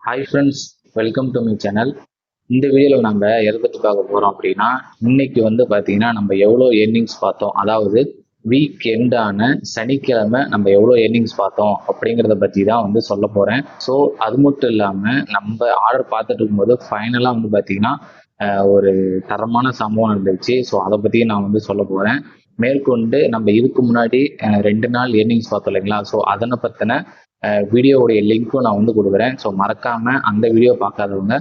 Hi friends, welcome to my channel. இந்த வீடியோவில் நம்ம எதை பற்றி பார்க்க போகிறோம் அப்படின்னா, இன்னைக்கு பார்த்தீங்கன்னா நம்ம எவ்வளோ ஏர்னிங்ஸ் பார்த்தோம், அதாவது வீக் எண்டான சனிக்கிழமை நம்ம எவ்வளோ ஏர்னிங்ஸ் பார்த்தோம் அப்படிங்கிறத பற்றி தான் சொல்ல போகிறேன். ஸோ அது மட்டும் இல்லாமல் நம்ம ஆர்டர் பார்த்துட்டு இருக்கும்போது ஃபைனலாக பார்த்தீங்கன்னா ஒரு தரமான சம்பவம் நடந்துச்சு. ஸோ அதை பற்றி நான் சொல்ல போகிறேன். மேற்கொண்டு நம்ம இதுக்கு முன்னாடி 2 நாள் ஏர்னிங்ஸ் பார்த்தோம் இல்லைங்களா, ஸோ அதனை பற்றின வீடியோவுடைய லிங்க்கும் நான் கொடுக்குறேன். ஸோ மறக்காமல் அந்த வீடியோ பார்க்காதவங்க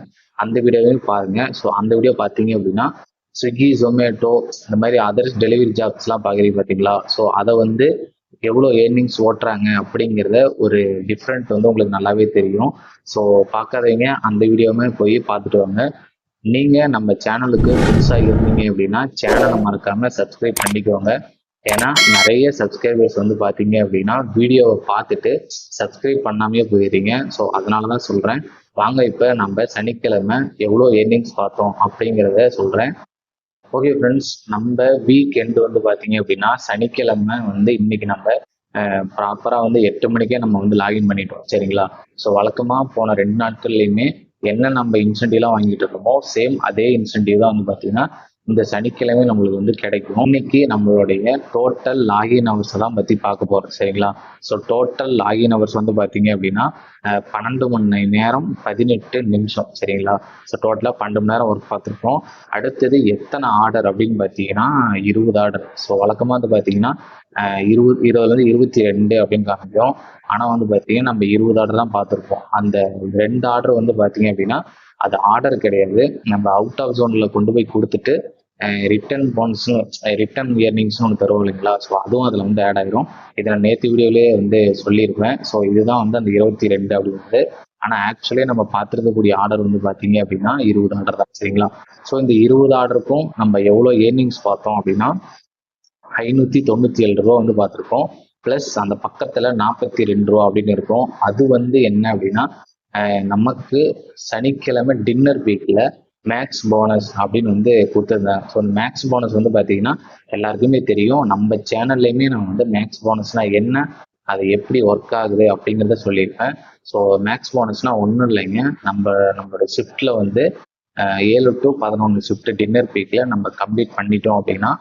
அந்த வீடியோவையும் பாருங்கள். ஸோ அந்த வீடியோ பார்த்தீங்க அப்படின்னா ஸ்விக்கி, ஜொமேட்டோ இந்த மாதிரி அதர்ஸ் டெலிவரி ஜாப்ஸ்லாம் பார்க்குறீங்க பார்த்தீங்களா, ஸோ அதை எவ்வளோ ஏர்னிங்ஸ் ஓட்டுறாங்க அப்படிங்கிறத ஒரு டிஃப்ரெண்ட் உங்களுக்கு நல்லாவே தெரியும். ஸோ பார்க்காதவங்க அந்த வீடியோவுமே போய் பார்த்துட்டு வாங்க. நீங்கள் நம்ம சேனலுக்கு புதுசாக இருந்தீங்க அப்படின்னா சேனலை மறக்காமல் சப்ஸ்கிரைப் பண்ணிக்கோங்க. ஏன்னா நிறைய சப்ஸ்கிரைபர்ஸ் பார்த்தீங்க அப்படின்னா வீடியோவை பார்த்துட்டு சப்ஸ்கிரைப் பண்ணாமே போயிடுறீங்க. ஸோ அதனால தான் சொல்கிறேன். வாங்க இப்போ நம்ம சனிக்கிழமை எவ்வளோ ஏர்னிங்ஸ் பார்த்தோம் அப்படிங்கிறத சொல்கிறேன். ஓகே ஃப்ரெண்ட்ஸ், நம்ம வீக் எண்டு பார்த்தீங்க அப்படின்னா சனிக்கிழமை இன்னைக்கு நம்ம ப்ராப்பராக 8 மணிக்கே நம்ம லாகின் பண்ணிட்டோம், சரிங்களா. ஸோ வழக்கமாக போன 2 நாட்கள்லையுமே என்ன நம்ம இன்சென்டிவ்லாம் வாங்கிட்டு இருக்கோமோ சேம் அதே இன்சென்டிவ் தான் பார்த்தீங்கன்னா இந்த சனிக்கிழமை நம்மளுக்கு கிடைக்கும். இன்னைக்கு நம்மளுடைய டோட்டல் லாகின் ஹவர்ஸ் தான் பற்றி பார்க்க போகிறோம், சரிங்களா. ஸோ டோட்டல் லாகின் ஹவர்ஸ் பார்த்தீங்க அப்படின்னா 12 மணி நேரம் 18 நிமிஷம், சரிங்களா. ஸோ டோட்டலாக 12 மணி நேரம் ஒர்க் பார்த்துருக்கோம். அடுத்தது எத்தனை ஆர்டர் அப்படின்னு பார்த்தீங்கன்னா 20 ஆர்டர். ஸோ வழக்கமாக பார்த்தீங்கன்னா 20 22 அப்படின்னு காமிக்கும். ஆனால் பார்த்தீங்கன்னா நம்ம 20 ஆர்டர் தான் பார்த்துருப்போம். அந்த 2 ஆர்டர் பார்த்தீங்க அப்படின்னா அது ஆர்டர் கிடையாது, நம்ம அவுட் ஆஃப் ஜோனில் கொண்டு போய் கொடுத்துட்டு ரிட்டர்ன் போனஸ்னு ரிட்டர்ன் இயர்னிங்ஸ்னு ஒன்று தருவோம் இல்லைங்களா. ஸோ அதுவும் அதில் ஆட் ஆகிரும். இதை நான் நேற்று வீடியோவிலே சொல்லியிருப்பேன். ஸோ இதுதான் அந்த 22 அப்படிங்கிறது. ஆனால் ஆக்சுவலி நம்ம பார்த்துருக்கக்கூடிய ஆர்டர் பார்த்தீங்க அப்படின்னா 20 ஆர்டர் தான், சரிங்களா. ஸோ இந்த 20 ஆர்டருக்கும் நம்ம எவ்வளோ ஏர்னிங்ஸ் பார்த்தோம் அப்படின்னா 597 ரூபா பார்த்துருக்கோம். ப்ளஸ் அந்த பக்கத்தில் 42 ரூபா அப்படின்னு இருக்கும். அது என்ன அப்படின்னா நமக்கு சனிக்கிழமை டின்னர் வீக்கில் மேக்ஸ் போனஸ் அப்படின்னு கொடுத்துருந்தேன். ஸோ அந்த மேக்ஸ் போனஸ் பார்த்தீங்கன்னா எல்லாருக்குமே தெரியும். நம்ம சேனல்லையுமே நான் மேக்ஸ் போனஸ்னால் என்ன, அது எப்படி ஒர்க் ஆகுது அப்படிங்கிறத சொல்லியிருப்பேன். ஸோ மேக்ஸ் போனஸ்னால் ஒன்றும் இல்லைங்க, நம்மளோட ஷிஃப்ட்டில் 7 to 11 ஷிஃப்ட் டின்னர் பீக்கில் நம்ம கம்ப்ளீட் பண்ணிட்டோம் அப்படின்னா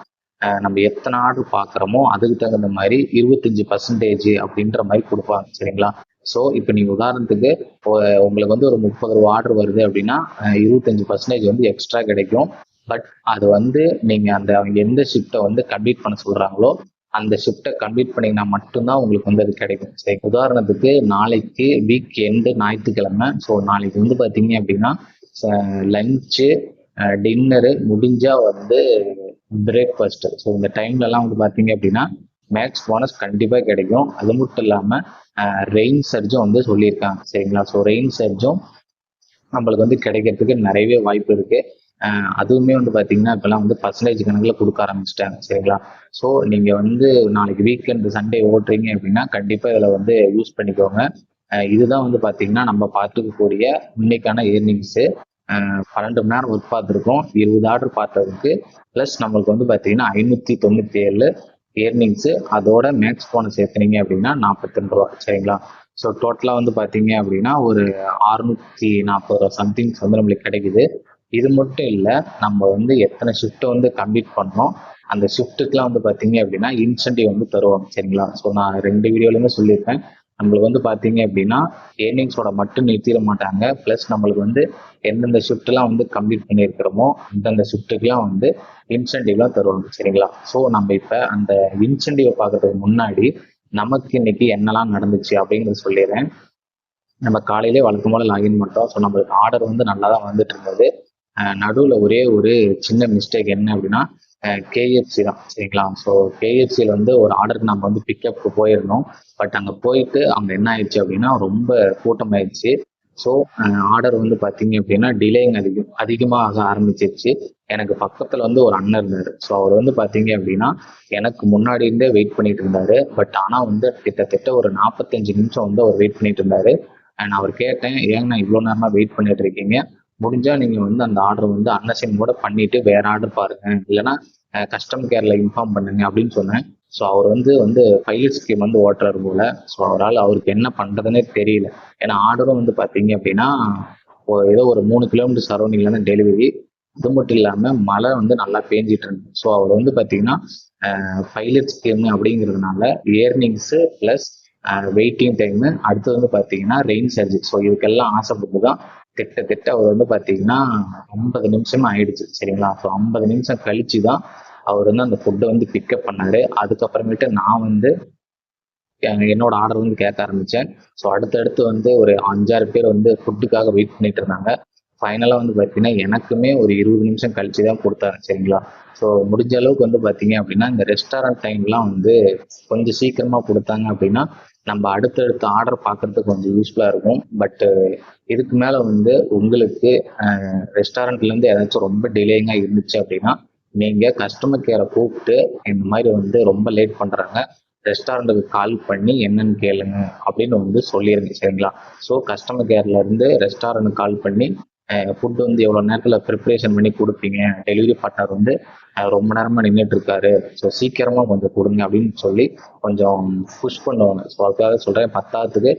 நம்ம எத்தனை ஆர்டர் பார்க்குறோமோ அதுக்கு தகுந்த மாதிரி 25% அப்படின்ற மாதிரி கொடுப்பாங்க, சரிங்களா. ஸோ இப்போ நீங்கள் உதாரணத்துக்கு உங்களுக்கு ஒரு 30 ரூபா ஆர்டர் வருது அப்படின்னா 25% எக்ஸ்ட்ரா கிடைக்கும். பட் அது நீங்கள் அவங்க எந்த ஷிஃப்ட்டை கம்ப்ளீட் பண்ண சொல்கிறாங்களோ அந்த ஷிஃப்ட்டை கம்ப்ளீட் பண்ணிங்கன்னா மட்டும்தான் உங்களுக்கு அது கிடைக்கும். சரி, உதாரணத்துக்கு நாளைக்கு வீக் எண்டு ஞாயிற்றுக்கிழமை. ஸோ நாளைக்கு பார்த்தீங்க அப்படின்னா லஞ்சு டின்னரு முடிஞ்சால் பிரேக்ஃபாஸ்ட். ஸோ இந்த டைம்லலாம் பார்த்தீங்க அப்படின்னா மேக்ஸ் போனஸ் கண்டிப்பாக கிடைக்கும். அது மட்டும் இல்லாமல் ரெயின் சர்ஜும் சொல்லியிருக்காங்க, சரிங்களா. ஸோ ரெயின் சர்ஜும் நம்மளுக்கு கிடைக்கிறதுக்கு நிறையவே வாய்ப்பு இருக்குது. அதுவுமே பார்த்தீங்கன்னா இப்போலாம் பர்சன்டேஜ் கணக்கில் கொடுக்க ஆரம்பிச்சிட்டாங்க, சரிங்களா. ஸோ நீங்கள் நாளைக்கு வீக்கெண்ட் சண்டே ஓட்டுறீங்க அப்படின்னா கண்டிப்பாக இதில் யூஸ் பண்ணிக்கோங்க. இதுதான் பார்த்தீங்கன்னா நம்ம பார்த்துக்கக்கூடிய இன்னைக்கான ஏர்னிங்ஸு. 12 மணி நேரம் ஒர்க் பார்த்துருக்கோம், 20 ஆர்டர் பார்த்ததுக்கு ப்ளஸ் நம்மளுக்கு பார்த்தீங்கன்னா 597 ஏர்னிங்ஸு. அதோட மேக்ஸ் போனஸ் சேர்த்துனீங்க அப்படின்னா 42 ரூபா, சரிங்களா. ஸோ டோட்டலாக பார்த்தீங்க அப்படின்னா ஒரு 640 ரூபா சம்திங்ஸ் நம்மளுக்கு கிடைக்குது. இது மட்டும் இல்லை, நம்ம எத்தனை ஷிஃப்ட்டை கம்ப்ளீட் பண்ணோம் அந்த ஷிஃப்ட்டுக்கெலாம் பார்த்தீங்க அப்படின்னா இன்சென்டிவ் தருவாங்க, சரிங்களா. ஸோ நான் 2 வீடியோலையுமே சொல்லியிருப்பேன். நம்மளுக்கு பார்த்தீங்க அப்படின்னா ஏர்னிங்ஸோட மட்டும் நிறுத்திட மாட்டாங்க. ப்ளஸ் நம்மளுக்கு எந்தெந்த ஷிஃப்ட்லாம் கம்ப்ளீட் பண்ணியிருக்கிறோமோ அந்தந்த ஷிஃப்ட்டுக்கெலாம் இன்சென்டிவ்லாம் தருவாங்க, சரிங்களா. ஸோ நம்ம இப்போ அந்த இன்சென்டிவை பார்க்கறதுக்கு முன்னாடி நமக்கு இன்னைக்கு என்னெல்லாம் நடந்துச்சு அப்படிங்கிறத சொல்லிடுறேன். நம்ம காலையிலே வழக்கம் போல லாகின் பண்ணிட்டோம். ஸோ நம்மளுக்கு ஆர்டர் நல்லா தான் வந்துட்டு இருந்தது. நடுவில் ஒரே ஒரு சின்ன மிஸ்டேக் என்ன அப்படின்னா கேஎஃப்சி தான், சரிங்களா. ஸோ கேஎஃப்சியில் ஒரு ஆர்டருக்கு நம்ம பிக்கப்புக்கு போயிருந்தோம். பட் அங்கே போயிட்டு அங்கே என்ன ஆயிடுச்சு அப்படின்னா ரொம்ப கூட்டமாயிடுச்சு. ஸோ ஆர்டர் பார்த்தீங்க அப்படின்னா டிலேயிங் அதிகமாக ஆரம்பிச்சிருச்சு. எனக்கு பக்கத்தில் ஒரு அண்ணன் இருந்தார். ஸோ அவர் பார்த்தீங்க அப்படின்னா எனக்கு முன்னாடி இருந்தே வெயிட் பண்ணிட்டு இருந்தார். பட் ஆனால் கிட்டத்தட்ட ஒரு 45 நிமிஷம் அவர் வெயிட் பண்ணிட்டு இருந்தார். நான் அவர் கேட்டேன், ஏங்க இவ்வளோ நேரமாக வெயிட் பண்ணிட்டு இருக்கீங்க, முடிஞ்சால் நீங்கள் அந்த ஆர்டர் அன்அசைன் கூட பண்ணிவிட்டு வேறு ஆர்டர் பாருங்கள், இல்லைனா கஸ்டம் கேரில் இன்ஃபார்ம் பண்ணுங்க அப்படின்னு சொன்னேன். ஸோ அவர் வந்து பைலட் ஸ்கீம் வந்து ஓட்டுறாரு போல. ஸோ அவருக்கு என்ன பண்ணுறதுனே தெரியல. ஏன்னா ஆர்டரும் வந்து பார்த்தீங்க அப்படின்னா ஏதோ ஒரு 3 கிலோமீட்டர் சரௌண்டிங்கில் தான் டெலிவரி. அது மட்டும் இல்லாமல் மழை வந்து நல்லா பேஞ்சிட்டு இருந்துச்சு. ஸோ அவர் வந்து பார்த்தீங்கன்னா பைலட் ஸ்கீம் அப்படிங்கிறதுனால ஏர்னிங்ஸு ப்ளஸ் வெயிட்டிங் டைமு, அடுத்து வந்து பார்த்தீங்கன்னா ரெயின் சார்ஜ். ஸோ இதுக்கெல்லாம் ஆசைப்பட்டு தான் கிட்டத்தட்ட அவர் வந்து பார்த்தீங்கன்னா 50 நிமிஷம் ஆயிடுச்சு. சரிங்களா? ஸோ 50 நிமிஷம் கழிச்சு தான் அவர் வந்து அந்த ஃபுட்டை வந்து பிக்கப் பண்ணாரு. அதுக்கப்புறமேட்டு நான் வந்து என்னோட ஆர்டர் வந்து கேட்க ஆரம்பித்தேன். ஸோ அடுத்தடுத்து வந்து ஒரு 5-6 பேர் வந்து ஃபுட்டுக்காக வெயிட் பண்ணிட்டு இருந்தாங்க. ஃபைனலாக வந்து பார்த்தீங்கன்னா எனக்குமே ஒரு 20 நிமிஷம் கழிச்சு தான் கொடுத்தாங்க. சரிங்களா? ஸோ முடிஞ்ச அளவுக்கு வந்து பார்த்தீங்க அப்படின்னா இந்த ரெஸ்டாரண்ட் டைம்லாம் வந்து கொஞ்சம் சீக்கிரமாக கொடுத்தாங்க அப்படின்னா நம்ம அடுத்தடுத்த ஆர்டர் பார்க்கறதுக்கு கொஞ்சம் யூஸ்ஃபுல்லாக இருக்கும். பட்டு இதுக்கு மேலே வந்து உங்களுக்கு ரெஸ்டாரண்ட்லேருந்து ஏதாச்சும் ரொம்ப டிலேயிங்காக இருந்துச்சு அப்படின்னா நீங்கள் கஸ்டமர் கேரை கூப்பிட்டு இந்த மாதிரி வந்து ரொம்ப லேட் பண்ணுறாங்க, ரெஸ்டாரண்ட்டுக்கு கால் பண்ணி என்னன்னு கேளுங்க அப்படின்னு வந்து சொல்லிடுங்க. சரிங்களா? ஸோ கஸ்டமர் கேர்லேருந்து ரெஸ்டாரண்ட்டுக்கு கால் பண்ணி ஃபுட்டு வந்து எவ்வளோ நேரத்தில் ப்ரிப்ரேஷன் பண்ணி கொடுப்பீங்க, டெலிவரி பார்ட்னர் வந்து ரொம்ப நேரமாக நின்றுட்டு இருக்காரு, ஸோ சீக்கிரமாக கொஞ்சம் கொடுங்க அப்படின்னு சொல்லி கொஞ்சம் புஷ் பண்ணுவாங்க. ஸோ அதுக்காக சொல்கிறேன். பத்தாவதுக்கு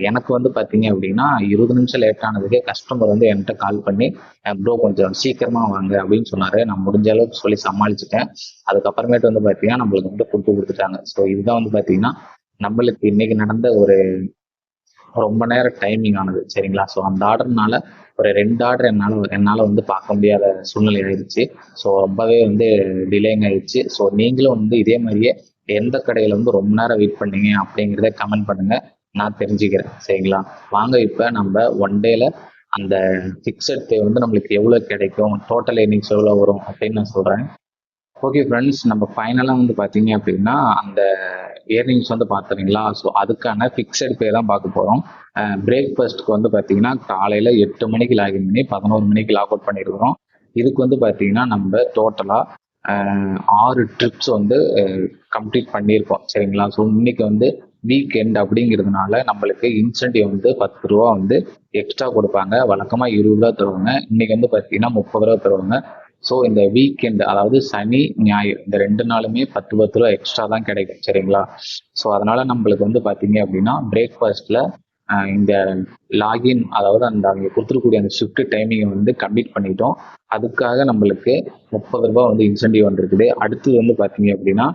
எனக்கு வந்து பார்த்தீங்க அப்படின்னா 20 நிமிஷம் லேட் ஆனதுக்கே கஸ்டமர் வந்து என்கிட்ட கால் பண்ணி ப்ரோ கொஞ்சம் சீக்கிரமாக வாங்க அப்படின்னு சொன்னார். நான் முடிஞ்ச அளவுக்கு சொல்லி சமாளிச்சுட்டேன். அதுக்கப்புறமேட்டு வந்து பார்த்தீங்கன்னா நம்மளுக்கு வந்து ஃபுட்டு கொடுத்துட்டாங்க. ஸோ இதுதான் வந்து பார்த்தீங்கன்னா நம்மளுக்கு இன்னைக்கு நடந்த ஒரு ரொம்ப நேரம் டைமிங் ஆனது. சரிங்களா? ஸோ அந்த ஆர்டர்னால ஒரு 2 ஆர்டர் என்னால் வந்து பார்க்க முடியாத சூழ்நிலை ஆயிடுச்சு. ஸோ ரொம்பவே வந்து டிலேங் ஆயிடுச்சு. ஸோ நீங்களும் வந்து இதே மாதிரியே எந்த கடையில் வந்து ரொம்ப நேரம் வெயிட் பண்ணீங்க அப்படிங்கிறத கமெண்ட் பண்ணுங்க, நான் தெரிஞ்சுக்கிறேன். சரிங்களா? வாங்க இப்போ நம்ம ஒன் டேல அந்த ஃபிக்ஸட் பே வந்து நம்மளுக்கு எவ்வளோ கிடைக்கும், டோட்டல் எர்னிங்ஸ் எவ்வளோ வரும் அப்படின்னு நான் சொல்கிறேன். ஓகே ஃப்ரெண்ட்ஸ், நம்ம ஃபைனலாக வந்து பார்த்தீங்க அப்படின்னா அந்த ஏர்னிங்ஸ் வந்து பார்த்துறீங்களா? ஸோ அதுக்கான ஃபிக்ஸட் பே தான் பார்க்க போகிறோம். பிரேக்ஃபாஸ்ட்டுக்கு வந்து பார்த்தீங்கன்னா காலையில் 8 மணிக்கு லாகின் பண்ணி 11 மணிக்கு லாக் அவுட் பண்ணியிருக்கிறோம். இதுக்கு வந்து பார்த்தீங்கன்னா நம்ம டோட்டலாக 6 ட்ரிப்ஸ் வந்து கம்ப்ளீட் பண்ணியிருக்கோம். சரிங்களா? ஸோ இன்னைக்கு வந்து வீக்கெண்ட் அப்படிங்கிறதுனால நம்மளுக்கு இன்சென்டிவ் வந்து 10 ரூபா வந்து எக்ஸ்ட்ரா கொடுப்பாங்க. வழக்கமாக 20 ரூபா தருவாங்க. இன்னைக்கு வந்து பார்த்தீங்கன்னா 30 ரூபா தருவாங்க. ஸோ இந்த வீக்கெண்ட் அதாவது சனி ஞாயிறு இந்த 2 நாளுமே 10 ரூபா எக்ஸ்ட்ரா தான் கிடைக்கும். சரிங்களா? ஸோ அதனால நம்மளுக்கு வந்து பார்த்தீங்க அப்படின்னா பிரேக்ஃபாஸ்ட்டில் இந்த லாகின் அதாவது அந்த அவங்க கொடுத்துருக்கூடிய அந்த ஷிஃப்ட் டைமிங்கை வந்து கம்ப்ளீட் பண்ணிட்டோம். அதுக்காக நம்மளுக்கு 30 ரூபா வந்து இன்சென்டிவ் வந்துருக்குது. அடுத்தது வந்து பார்த்தீங்க அப்படின்னா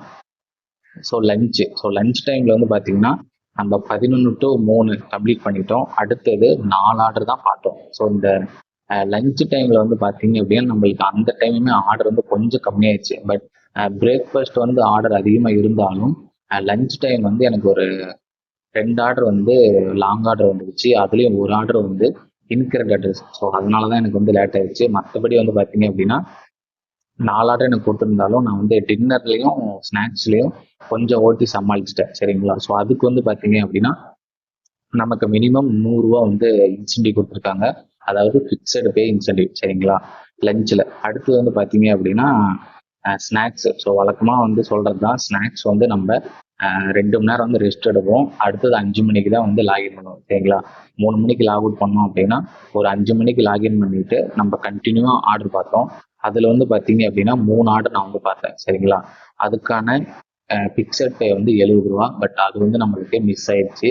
லஞ்ச் டைமில் வந்து பார்த்தீங்கன்னா நம்ம 11 to 3 கம்ப்ளீட் பண்ணிட்டோம். அடுத்தது 4 ஆர்டர் தான் பார்த்தோம். ஸோ இந்த லஞ்ச் டைமில் வந்து பார்த்தீங்க அப்படின்னா நம்மளுக்கு அந்த டைமுமே ஆர்டர் வந்து கொஞ்சம் கம்மியாயிடுச்சு. பட் பிரேக்ஃபாஸ்ட் வந்து ஆர்டர் அதிகமாக இருந்தாலும் லஞ்ச் டைம் வந்து எனக்கு ஒரு 2 ஆர்டர் வந்து லாங் ஆர்டர் வந்துருச்சு. அதுலேயும் ஒரு ஆர்டர் வந்து இன்கரெக்ட் அட்ரஸ். ஸோ அதனால தான் எனக்கு வந்து லேட் ஆயிடுச்சு. மற்றபடி வந்து பார்த்தீங்க அப்படின்னா 4 ஆர்டர் எனக்கு கொடுத்துருந்தாலும் நான் வந்து டின்னர்லேயும் ஸ்நாக்ஸ்லேயும் கொஞ்சம் ஓட்டி சமாளிச்சிட்டேன். சரிங்களா? ஸோ அதுக்கு வந்து பார்த்தீங்க அப்படின்னா நமக்கு மினிமம் 100 ரூபா வந்து இன்சென்டிவ் கொடுத்துருக்காங்க. அதாவது ஃபிக்ஸடு பே இன்சென்டிவ். சரிங்களா? லஞ்சில். அடுத்து வந்து பார்த்தீங்க அப்படின்னா ஸ்நாக்ஸ். ஸோ வழக்கமாக வந்து சொல்கிறது தான் ஸ்நாக்ஸ் வந்து நம்ம 2 மணி நேரம் வந்து ரெஸ்ட் எடுப்போம். அடுத்தது 5 மணிக்கு தான் வந்து லாகின் பண்ணுவோம். சரிங்களா? 3 மணிக்கு லாக் அவுட் பண்ணோம் அப்படின்னா ஒரு 5 மணிக்கு லாகின் பண்ணிட்டு நம்ம கண்டினியூவாக ஆர்டர் பார்த்தோம். அதில் வந்து பார்த்தீங்க அப்படின்னா 3 ஆர்டர் நான் வந்து பார்த்தேன். சரிங்களா? அதுக்கான ஃபிக்ஸட் பே வந்து 70 ரூபா. பட் அது வந்து நம்மளுக்கு மிஸ் ஆயிடுச்சு.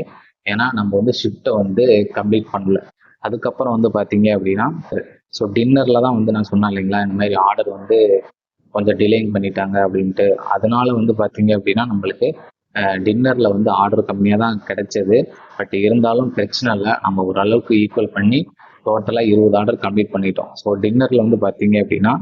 ஏன்னா நம்ம வந்து ஷிஃப்ட்டை வந்து கம்ப்ளீட் பண்ணல. அதுக்கப்புறம் வந்து பார்த்தீங்க அப்படின்னா ஸோ டின்னரில் தான் வந்து நான் சொன்னேன் இல்லைங்களா, இந்த மாதிரி ஆர்டர் வந்து கொஞ்சம் டிலேயிங் பண்ணிட்டாங்க அப்படின்ட்டு. அதனால வந்து பார்த்தீங்க அப்படின்னா நம்மளுக்கு டின்னரில் வந்து ஆர்டர் கம்மியாக தான் கிடைச்சது. பட் இருந்தாலும் பிரச்சனை இல்லை, நம்ம ஓரளவுக்கு ஈக்குவல் பண்ணி டோட்டலாக 20 ஆர்டர் கம்ப்ளீட் பண்ணிட்டோம். ஸோ டின்னரில் வந்து பார்த்தீங்க அப்படின்னா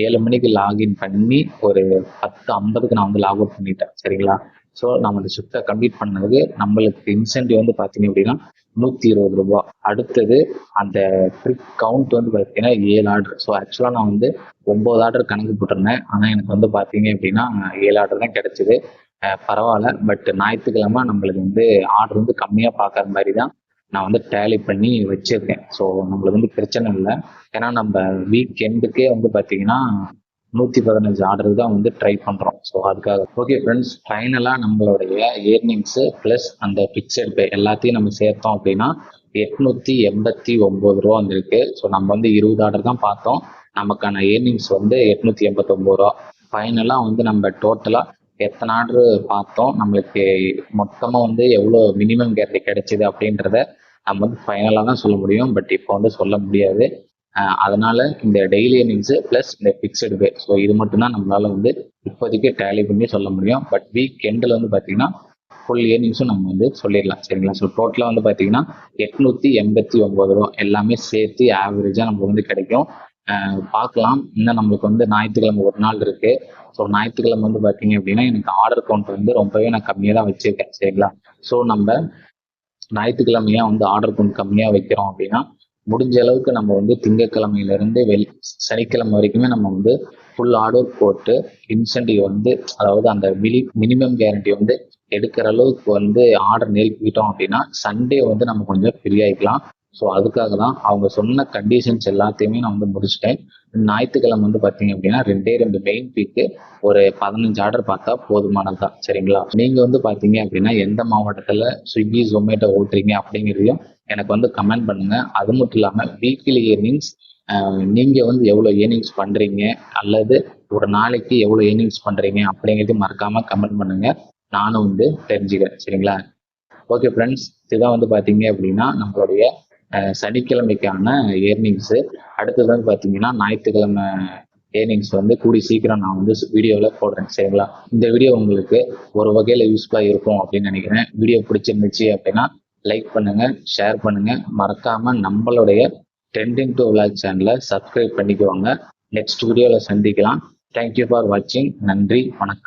7 மணிக்கு லாகின் பண்ணி ஒரு 10:50க்கு நான் வந்து லாக் அவுட் பண்ணிட்டேன். சரிங்களா? ஸோ நம்ம அந்த ஷிஃப்ட்டை கம்ப்ளீட் பண்ணதுக்கு நம்மளுக்கு இன்சென்டிவ் வந்து பார்த்தீங்க அப்படின்னா 120 ரூபா. அடுத்தது அந்த ட்ரிப் கவுண்ட் வந்து பார்த்தீங்கன்னா 7 ஆர்டர். ஸோ ஆக்சுவலாக நான் வந்து 9 ஆர்டர் கணக்கு போட்டிருந்தேன். ஆனால் எனக்கு வந்து பார்த்தீங்க அப்படின்னா 7 ஆர்டர் தான் கிடைச்சிது. பரவாயில்ல. பட் ஞாயிற்றுக்கிழமை நம்மளுக்கு வந்து ஆர்டர் வந்து கம்மியாக பார்க்குற மாதிரி தான் நான் வந்து டேலி பண்ணி வச்சிருக்கேன். ஸோ நம்மளுக்கு வந்து பிரச்சனை இல்லை. ஏன்னா நம்ம வீக் எண்டுக்கே வந்து பார்த்தீங்கன்னா 115 ஆர்டர் தான் வந்து ட்ரை பண்ணுறோம். ஸோ அதுக்காக ஓகே ஃப்ரெண்ட்ஸ், ஃபைனலாக நம்மளுடைய ஏர்னிங்ஸு ப்ளஸ் அந்த ஃபிக்ஸட் பே எல்லாத்தையும் நம்ம சேர்த்தோம் அப்படின்னா 889 ரூபா வந்திருக்கு. ஸோ நம்ம வந்து 20 ஆர்டர் தான் பார்த்தோம். நமக்கான ஏர்னிங்ஸ் வந்து 889 ரூபா. ஃபைனலாக வந்து நம்ம டோட்டலாக எத்தனை ஆர்டர் பார்த்தோம், நம்மளுக்கு மொத்தமாக வந்து எவ்வளோ மினிமம் கேரண்டி கிடைச்சிது அப்படின்றத நம்ம வந்து ஃபைனலாக தான் சொல்ல முடியும். பட் இப்போ வந்து சொல்ல முடியாது. அதனால இந்த டெய்லி earnings ப்ளஸ் இந்த ஃபிக்ஸடு பே, ஸோ இது மட்டும்தான் நம்மளால வந்து இப்போதைக்கு டேலி பண்ணி சொல்ல முடியும். பட் வீக் எண்டில் வந்து பார்த்தீங்கன்னா ஃபுல் ஏர்னிங்ஸும் நம்ம வந்து சொல்லிடலாம், சரிங்களா? ஸோ டோட்டலாக வந்து பார்த்தீங்கன்னா 889 ரூபா எல்லாமே சேர்த்து ஆவரேஜாக நமக்கு வந்து கிடைக்கும். பார்க்கலாம். இன்னும் நம்மளுக்கு வந்து ஞாயிற்றுக்கிழமை ஒரு நாள் இருக்கு. ஸோ ஞாயிற்றுக்கிழமை வந்து பார்த்தீங்க அப்படின்னா எனக்கு ஆர்டர் கவுண்ட் வந்து ரொம்பவே நான் கம்மியாக தான் வச்சிருக்கேன், சரிங்களா? ஸோ நம்ம ஞாயிற்றுக்கிழமையா வந்து ஆர்டர் கவுண்ட் கம்மியாக வைக்கிறோம் அப்படின்னா முடிஞ்ச அளவுக்கு நம்ம வந்து திங்கட்கிழமையிலேருந்து சனிக்கிழமை வரைக்குமே நம்ம வந்து ஃபுல் ஆர்டர் போட்டு இன்சென்டிவ் வந்து, அதாவது அந்த மினிமம் கேரண்டி வந்து எடுக்கிற அளவுக்கு வந்து ஆர்டர் நெருக்கிக்கிட்டோம் அப்படின்னா சண்டே வந்து நம்ம கொஞ்சம் ஃப்ரீ ஆகிக்கலாம். ஸோ அதுக்காக தான் அவங்க சொன்ன கண்டிஷன்ஸ் எல்லாத்தையுமே நான் வந்து முடிச்சிட்டேன். ஞாயிற்றுக்கிழமை வந்து பார்த்தீங்க அப்படின்னா 2 மெயின் பீக்கு ஒரு 15 ஆர்டர் பார்த்தா போதுமானது தான், சரிங்களா? நீங்கள் வந்து பார்த்தீங்க அப்படின்னா எந்த மாவட்டத்தில் ஸ்விக்கி ஜொமேட்டோ ஓட்டுறீங்க அப்படிங்கிறதையும் எனக்கு வந்து கமெண்ட் பண்ணுங்க. அது மட்டும் இல்லாமல் வீக்லி ஏர்னிங்ஸ் நீங்கள் வந்து எவ்வளோ ஏர்னிங்ஸ் பண்ணுறீங்க அல்லது ஒரு நாளைக்கு எவ்வளோ ஏர்னிங்ஸ் பண்ணுறீங்க அப்படிங்கிறது மறக்காமல் கமெண்ட் பண்ணுங்கள். நானும் வந்து தெரிஞ்சுக்கிறேன், சரிங்களா? ஓகே ஃப்ரெண்ட்ஸ், இதுதான் வந்து பார்த்தீங்க அப்படின்னா நம்மளுடைய சனிக்கிழமைக்கான ஏர்னிங்ஸு. அடுத்தது வந்து பார்த்தீங்கன்னா ஞாயிற்றுக்கிழமை ஏர்னிங்ஸ் வந்து கூடி சீக்கிரம் நான் வந்து வீடியோவில் போடுறேன், சரிங்களா? இந்த வீடியோ உங்களுக்கு ஒரு வகையில் யூஸ்ஃபுல்லாக இருக்கும் அப்படின்னு நினைக்கிறேன். வீடியோ பிடிச்சிருந்துச்சு அப்படின்னா லைக் பண்ணுங்கள், ஷேர் பண்ணுங்கள். மறக்காமல் நம்மளுடைய ட்ரெண்டிங் டு விளாக் சேனலை சப்ஸ்கிரைப் பண்ணிக்குவாங்க. நெக்ஸ்ட் வீடியோவில் சந்திக்கலாம். தேங்க்யூ ஃபார் வாட்சிங். நன்றி, வணக்கம்.